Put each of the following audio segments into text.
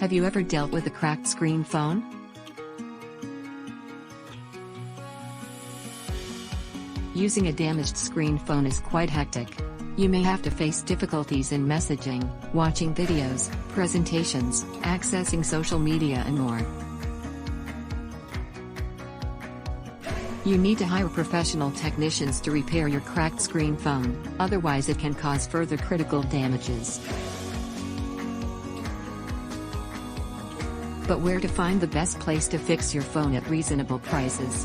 Have you ever dealt with a cracked screen phone? Using a damaged screen phone is quite hectic. You may have to face difficulties in messaging, watching videos, presentations, accessing social media and more. You need to hire professional technicians to repair your cracked screen phone, otherwise it can cause further critical damages. But where to find the best place to fix your phone at reasonable prices?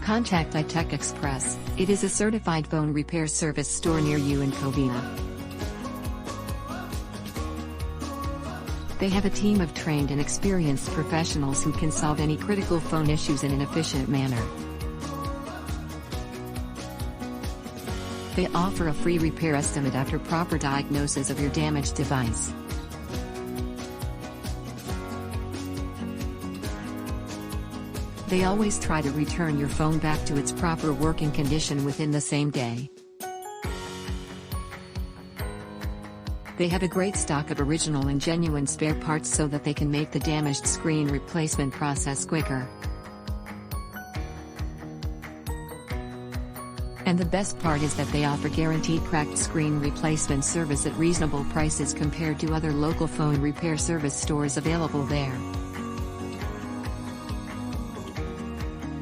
Contact iTech Xpress. It is a certified phone repair service store near you in Covina. They have a team of trained and experienced professionals who can solve any critical phone issues in an efficient manner. They offer a free repair estimate after proper diagnosis of your damaged device. They always try to return your phone back to its proper working condition within the same day. They have a great stock of original and genuine spare parts so that they can make the damaged screen replacement process quicker. And the best part is that they offer guaranteed cracked screen replacement service at reasonable prices compared to other local phone repair service stores available there.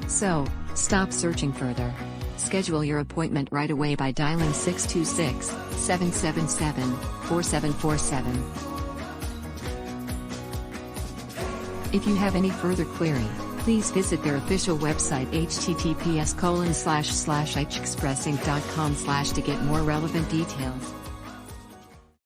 So, stop searching further. Schedule your appointment right away by dialing 626-777-4747. If you have any further query, please visit their official website https://ichexpressinc.com/ to get more relevant details.